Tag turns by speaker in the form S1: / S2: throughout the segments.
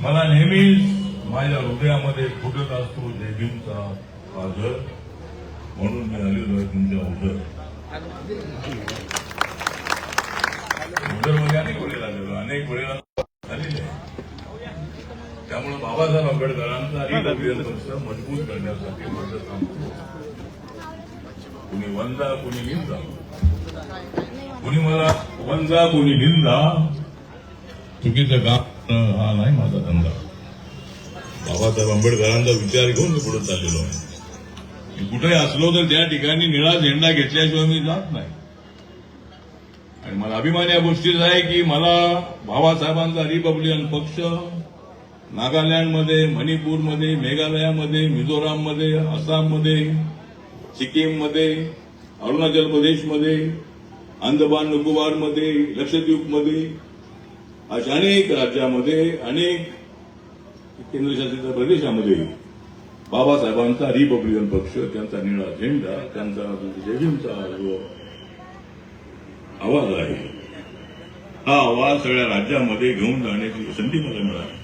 S1: मला नेहमीच माझ्या हृदयामध्ये फुटत असतो जय भीमचा आदर, म्हणून मी आलेलो आहे तुमच्या उदरमध्ये अनेक वेळेला आलेलो, अनेक वेळेला झालेले आहे. त्यामुळे बाबासाहेब आंबेडकरांचा रिपब्लिकन पक्ष मजबूत करण्यासाठी माझं काम सुरू आहे. कुणी वंदा कुणी निंदा, कुणी मला वंदा कुणी निंदा, चुकीचं काम हा नाही माझा धंदा. बाबासाहेब आंबेडकरांचा विचार घेऊन मी पुढे चाललेलो आहे. मी कुठेही असलो तर त्या ठिकाणी निळा झेंडा घेतल्याशिवाय मी जात नाही. आणि मला अभिमान या गोष्टीचा आहे की मला बाबासाहेबांचा रिपब्लिकन पक्ष नागालँडमध्ये, मणिपूरमध्ये, मेघालयामध्ये, मिझोराममध्ये, आसाममध्ये, सिक्कीममध्ये, अरुणाचल प्रदेशमध्ये, अंदमान निकोबारमध्ये, लक्षद्वीपमध्ये, अशा अनेक राज्यामध्ये, अनेक केंद्रशासित प्रदेशामध्ये बाबासाहेबांचा रिपब्लिकन पक्ष, त्यांचा निळा झेंडा, त्यांचा जय भीमचा जो आवाज आहे, हा आवाज सगळ्या राज्यामध्ये घेऊन जाण्याची संधी मला मिळाली.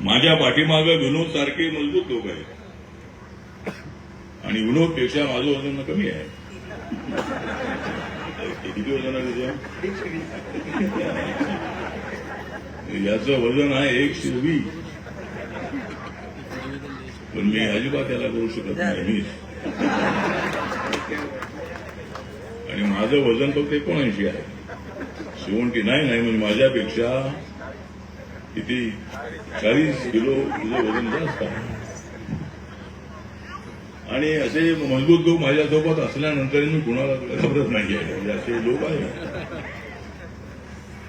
S1: माझ्या पाठीमागे विनोद सारखे मजबूत लोक आहेत आणि विनोदपेक्षा माझं वजन कमी आहे. किती वजन आहे याचं वजन आहे 120, पण मी अजिबात त्याला करू शकत नाही. आणि माझं वजन फक्त 79 आहे. 79 नाही म्हणजे माझ्यापेक्षा किती 40 किलो तुझं वजन जास्त आहे. आणि असे मजबूत लोक माझ्यासोबत असल्यानंतर मी कुणाला घाबरत नाही आहे. असे लोक आहेत.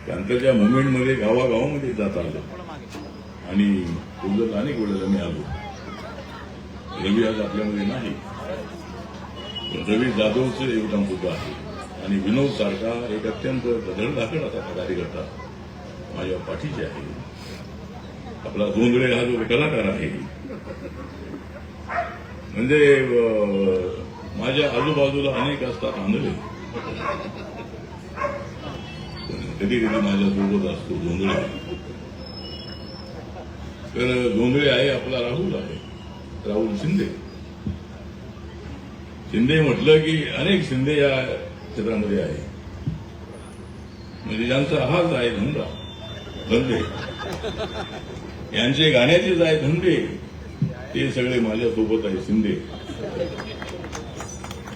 S1: त्यांच्या मुवमेंटमध्ये गावागावामध्ये जात आलो आणि तुझं अनेक वेळेला मी आलो. रवी आज आपल्यामध्ये नाही, रवी जाधवचं योगदान सुद्धा आहे. आणि विनोद सारखा एक अत्यंत धडधाकट असा कार्यकर्ता माझ्या पाठीचे आहे. आपला जोंधळे हा जो कलाकार आहे, म्हणजे माझ्या आजूबाजूला अनेक असतात आंधळे, कधी कधी माझ्यासोबत असतो जोंधळे. तर जोंधळे आहे आपला राहुल आहे, राहुल शिंदे. शिंदे म्हटलं की अनेक शिंदे या क्षेत्रामध्ये आहे, म्हणजे ज्यांचा हाच आहे धंदे, यांचे गाण्याचेच आहे धंदे, ते सगळे माझ्यासोबत आहे शिंदे.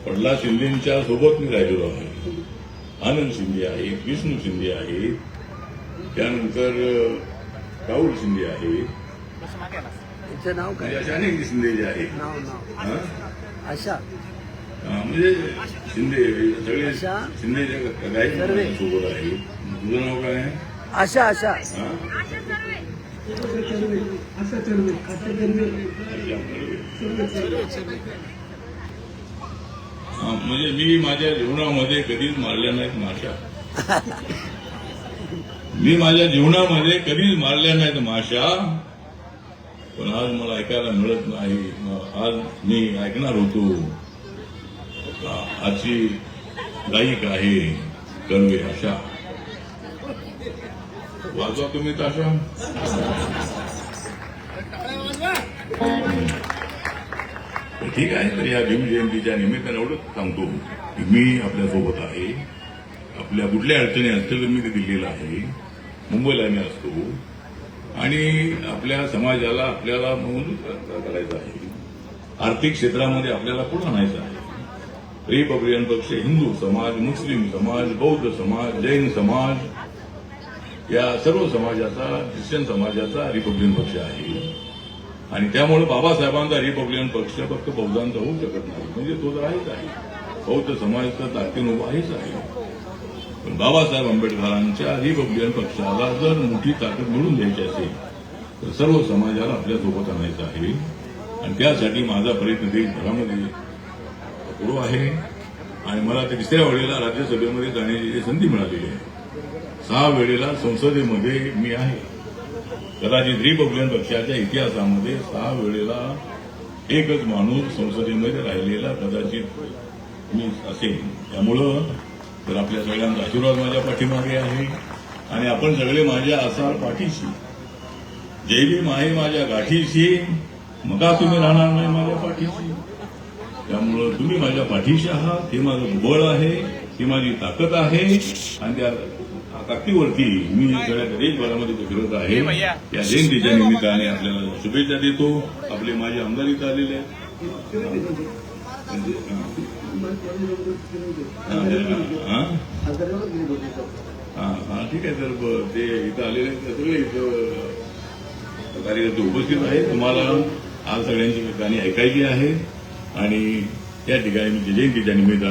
S1: प्रल्हाद शिंदेच्या सोबत मी राहिलेलो आहे. आनंद शिंदे आहे, विष्णू शिंदे आहे, त्यानंतर राहुल शिंदे आहे, अशा अनेक शिंदे जे आहेत. म्हणजे शिंदे सगळे शिंदेच्या गायक सोबत आहे. तुझं नाव काय आहे?
S2: आशा. आशा
S1: म्हणजे मी माझ्या जीवनामध्ये कधीच मारल्या नाहीत माशा. मी माझ्या जीवनामध्ये कधीच मारल्या नाहीत माशा, पण आज मला ऐकायला मिळत नाही. आज मी ऐकणार होतो. आजची गायिक आहे कर्वे आशा. वाजवा तुम्ही ताशा. ठीक आहे. तर या भीम जयंतीच्या निमित्ताने एवढंच सांगतो की मी आपल्यासोबत आहे. आपल्या कुठल्या अडचणी असतील तर मी ते दिल्लीला आहे, मुंबईला मी असतो आणि आपल्या समाजाला आपल्याला मजबूत करायचं आहे. आर्थिक क्षेत्रामध्ये आपल्याला पुढे आणायचं आहे. रिपब्लिकन पक्ष हिंदू समाज, मुस्लिम समाज, बौद्ध समाज, जैन समाज या सर्व समाजाचा, ख्रिश्चन समाजाचा रिपब्लिकन पक्ष आहे. आणि त्यामुळे बाबासाहेबांचा रिपब्लिकन पक्ष फक्त बौद्धांचा होऊ शकत नाही, म्हणजे तो तर आहेच आहे. बौद्ध समाजाचा ताकदीन उभा आहेच आहे. पण बाबासाहेब आंबेडकरांच्या रिपब्लिकन पक्षाला जर मोठी ताकद मिळून द्यायची असेल तर सर्व समाजाला आपल्यासोबत आणायचं आहे. आणि त्यासाठी माझा प्रयत्न देशभरामध्ये सुरू आहे. आणि मला तिसऱ्या वेळेला राज्यसभेमध्ये जाण्याची संधी मिळालेली आहे. 6 वेळेला संसदेमध्ये मी आहे. कदाचित रिपब्लिकन पक्षाच्या इतिहासामध्ये 6 वेळेला एकच माणूस संसदेमध्ये राहिलेला कदाचित मी असेल. त्यामुळं तर आपल्या सगळ्यांचा आशीर्वाद माझ्या पाठीमागे आहे आणि आपण सगळे माझ्या असाल पाठीशी. जय भीम आहे माझ्या गाठीशी, मगा तुम्ही राहणार नाही माझ्या पाठीशी. त्यामुळं तुम्ही माझ्या पाठीशी आहात, हे माझं बळ आहे, ही माझी ताकद आहे. आणि त्या ताकदीवरती मी सगळ्या देशभरामध्ये फिरत आहे. या जयंतीच्या निमित्ताने आपल्याला शुभेच्छा देतो. आपले माझे आमदार इथं आलेले आहेत. हा ठीक आहे. तर ते इथं आलेले सगळे इथं कार्यकर्ते उपस्थित आहेत. तुम्हाला आज सगळ्यांची गाणी ऐकायची आहेत आणि या ठिकाणी जयंतीच्या निमित्तानं